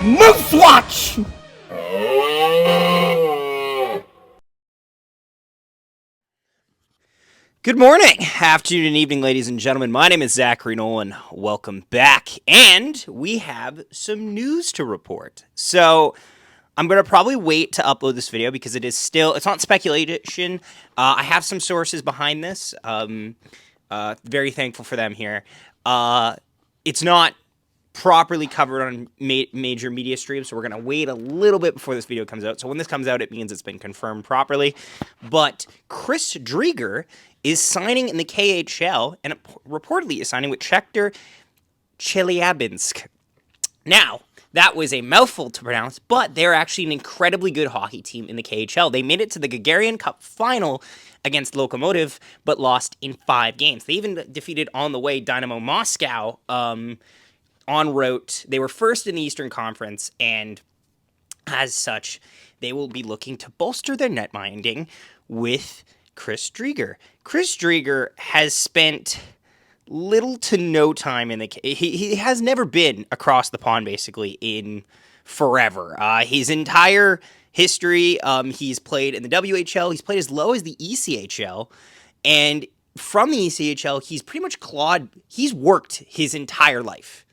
Moose Watch! Good morning, afternoon, and evening, ladies and gentlemen. My name is Zachary Nolan. Welcome back, and we have some news to report. So, I'm going to probably wait to upload this video because it's not speculation. I have some sources behind this. Very thankful for them here. It's not properly covered on major media streams, so we're going to wait a little bit before this video comes out. So when this comes out, it means it's been confirmed properly. But Chris Driedger is signing in the KHL, and reportedly is signing with Traktor Chelyabinsk. Now, that was a mouthful to pronounce, but they're actually an incredibly good hockey team in the KHL. They made it to the Gagarin Cup final against Lokomotiv, but lost in 5 games. They even defeated on the way Dynamo Moscow en route. They were first in the Eastern Conference, and as such, they will be looking to bolster their net minding with Chris Driedger. Chris Driedger has spent little to no time in the... He has never been across the pond, basically, in forever. His entire history, he's played in the WHL, he's played as low as the ECHL, and from the ECHL, he's pretty much he's worked his entire life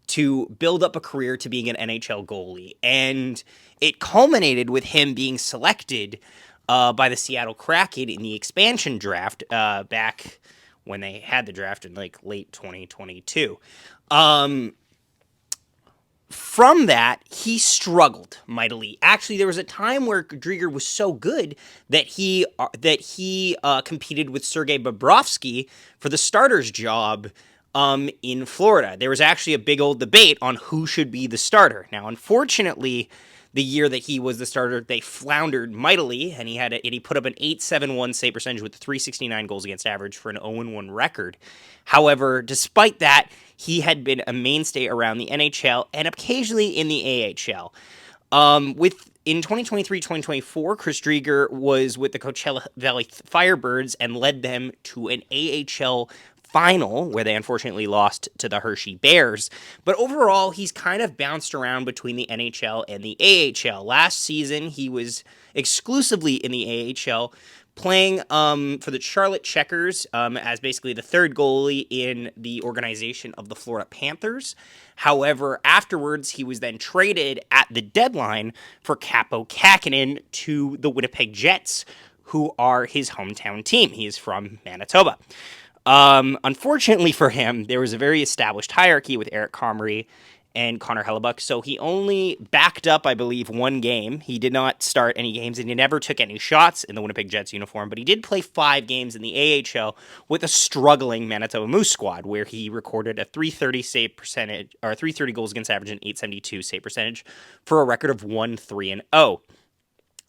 to build up a career to being an NHL goalie, and it culminated with him being selected by the Seattle Kraken in the expansion draft back when they had the draft in like late 2022. From that, he struggled mightily. Actually, there was a time where Driedger was so good that he competed with Sergei Bobrovsky for the starter's job in Florida. There was actually a big old debate on who should be the starter. Now, unfortunately, the year that he was the starter, they floundered mightily, and he put up an .871 save percentage with 369 goals against average for an 0-1 record. However, despite that, he had been a mainstay around the NHL and occasionally in the AHL. In 2023-2024, Chris Driedger was with the Coachella Valley Firebirds and led them to an AHL final, where they unfortunately lost to the Hershey Bears. But overall, he's kind of bounced around between the NHL and the AHL. Last season, he was exclusively in the AHL, playing for the Charlotte Checkers as basically the third goalie in the organization of the Florida Panthers. However, afterwards, he was then traded at the deadline for Kaapo Kähkönen to the Winnipeg Jets, who are his hometown team. He is from Manitoba. Unfortunately for him, there was a very established hierarchy with Eric Comrie and Connor Hellebuyck, so he only backed up, I believe, 1 game. He did not start any games, and he never took any shots in the Winnipeg Jets uniform, but he did play 5 games in the AHL with a struggling Manitoba Moose squad, where he recorded a .330 save percentage, or .330 goals against average and .872 save percentage for a record of 1-3-0.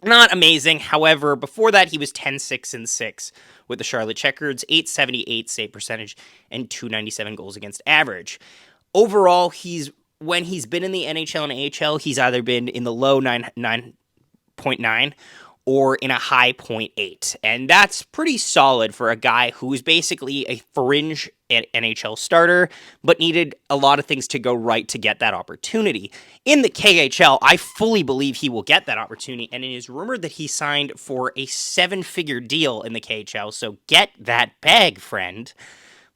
Not amazing. However, before that, he was 10-6-6 with the Charlotte Checkers, .878 save percentage, and .297 goals against average. Overall, when he's been in the NHL and AHL, he's either been in the low 9.9 or in a high 0.8. And that's pretty solid for a guy who is basically a fringe NHL starter, but needed a lot of things to go right to get that opportunity. In the KHL, I fully believe he will get that opportunity, and it is rumored that he signed for a 7-figure deal in the KHL, so get that bag, friend.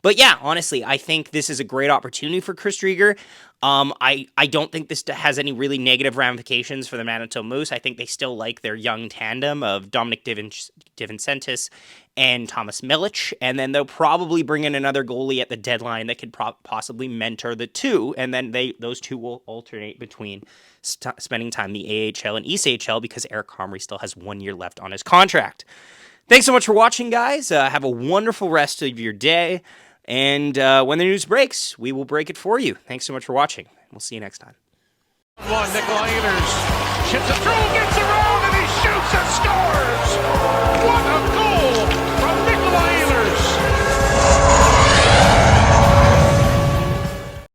But yeah, honestly, I think this is a great opportunity for Chris Driedger. I don't think this has any really negative ramifications for the Manitoba Moose. I think they still like their young tandem of Dominic DiVincentis and Thomas Milic, and then they'll probably bring in another goalie at the deadline that could possibly mentor the two, and then those two will alternate between spending time in the AHL and ECHL because Eric Comrie still has 1 year left on his contract. Thanks so much for watching, guys. Have a wonderful rest of your day. And when the news breaks, we will break it for you. Thanks so much for watching. We'll see you next time. Nikolai Ehlers chips it through, gets